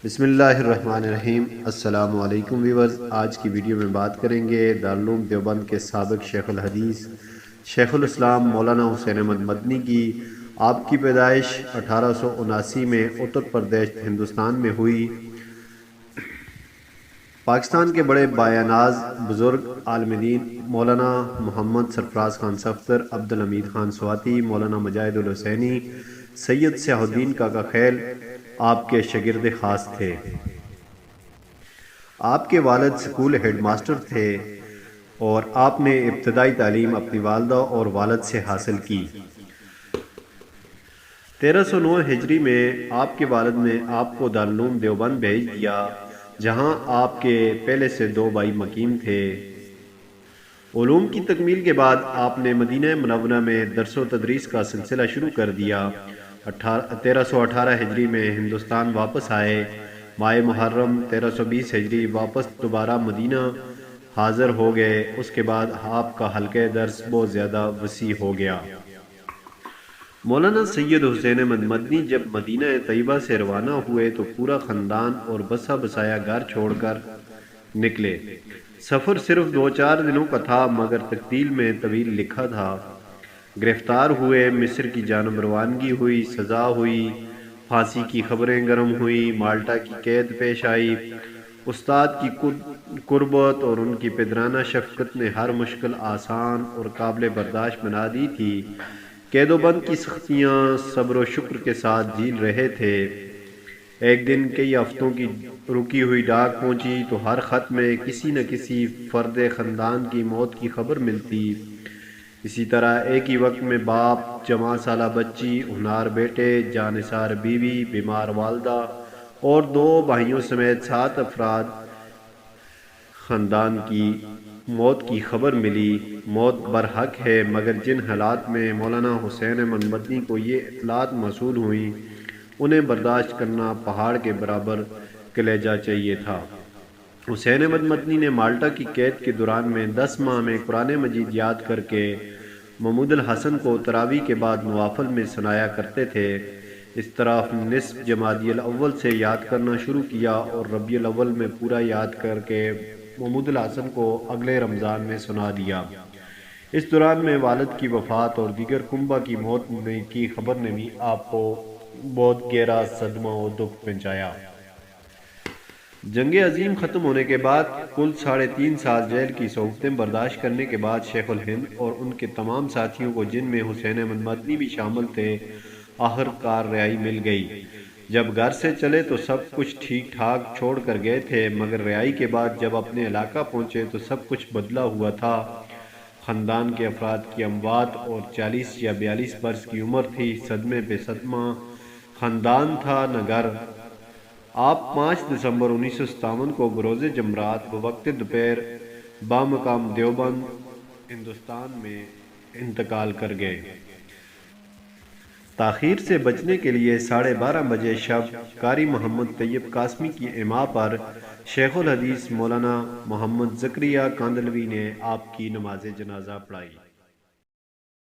بسم اللہ الرحمن الرحیم۔ السلام علیکم ویورز، آج کی ویڈیو میں بات کریں گے دارالعلوم دیوبند کے سابق شیخ الحدیث شیخ الاسلام مولانا حسین احمد مدنی کی۔ آپ کی پیدائش 1879 میں اتر پردیش ہندوستان میں ہوئی۔ پاکستان کے بڑے بایاناز بزرگ عالم دین مولانا محمد سرفراز خان صفدر، عبدالحمید خان سواتی، مولانا مجاہد الحسینی، سید سیاح الدین کاکا خیل آپ کے شاگرد خاص تھے۔ آپ کے والد سکول ہیڈ ماسٹر تھے اور آپ نے ابتدائی تعلیم اپنی والدہ اور والد سے حاصل کی۔ 1309 ہجری میں آپ کے والد نے آپ کو دارالعلوم دیوبند بھیج دیا، جہاں آپ کے پہلے سے 2 بھائی مقیم تھے۔ علوم کی تکمیل کے بعد آپ نے مدینہ منورہ میں درس و تدریس کا سلسلہ شروع کر دیا۔ 1318 ہجری میں ہندوستان واپس آئے۔ ماہ محرم 1320 ہجری واپس دوبارہ مدینہ حاضر ہو گئے۔ اس کے بعد آپ کا حلقہ درس بہت زیادہ وسیع ہو گیا۔ مولانا سید حسین احمد مدنی جب مدینہ طیبہ سے روانہ ہوئے تو پورا خاندان اور بسا بسایا گھر چھوڑ کر نکلے۔ سفر صرف 2-4 دنوں کا تھا، مگر تقدیر میں طویل لکھا تھا۔ گرفتار ہوئے، مصر کی جانب روانگی ہوئی، سزا ہوئی، پھانسی کی خبریں گرم ہوئی، مالٹا کی قید پیش آئی۔ استاد کی قربت اور ان کی پدرانہ شفقت نے ہر مشکل آسان اور قابل برداشت بنا دی تھی۔ قید و بند کی سختیاں صبر و شکر کے ساتھ جھیل رہے تھے۔ ایک دن کئی ہفتوں کی رکی ہوئی ڈاک پہنچی تو ہر خط میں کسی نہ کسی فرد خاندان کی موت کی خبر ملتی۔ اسی طرح ایک ہی وقت میں باپ، جوان سالہ بچی، ہونہار بیٹے، جانثار بیوی، بیمار والدہ اور 2 بھائیوں سمیت 7 افراد خاندان کی موت کی خبر ملی۔ موت برحق ہے، مگر جن حالات میں مولانا حسین احمد مدنی کو یہ اطلاعات موصول ہوئیں، انہیں برداشت کرنا پہاڑ کے برابر کلیجہ چاہیے تھا۔ حسین احمد مدنی نے مالٹا کی قید کے دوران میں 10 ماہ میں قرآن مجید یاد کر کے محمود الحسن کو تراویح کے بعد نوافل میں سنایا کرتے تھے۔ اس طرح نصف جمادی الاول سے یاد کرنا شروع کیا اور ربیع الاول میں پورا یاد کر کے محمود الحسن کو اگلے رمضان میں سنا دیا۔ اس دوران میں والد کی وفات اور دیگر کنبہ کی موت کی خبر نے بھی آپ کو بہت گہرا صدمہ و دکھ پہنچایا۔ جنگ عظیم ختم ہونے کے بعد کل 3.5 سال جیل کی صحبتیں برداشت کرنے کے بعد شیخ الہند اور ان کے تمام ساتھیوں کو، جن میں حسین احمد مدنی بھی شامل تھے، آخر کار رہائی مل گئی۔ جب گھر سے چلے تو سب کچھ ٹھیک ٹھاک چھوڑ کر گئے تھے، مگر رہائی کے بعد جب اپنے علاقہ پہنچے تو سب کچھ بدلا ہوا تھا۔ خاندان کے افراد کی اموات اور 40 یا 42 برس کی عمر تھی۔ صدمے پہ صدمہ، خاندان تھا نہ گھر۔ آپ 5 دسمبر 1957 کو بروز جمعرات بوقت دوپہر بامقام دیوبند، ہندوستان میں انتقال کر گئے۔ تاخیر سے بچنے کے لیے 12:30 بجے شب قاری محمد طیب قاسمی کی اماں پر شیخ الحدیث مولانا محمد زکریا کاندھلوی نے آپ کی نماز جنازہ پڑھائی۔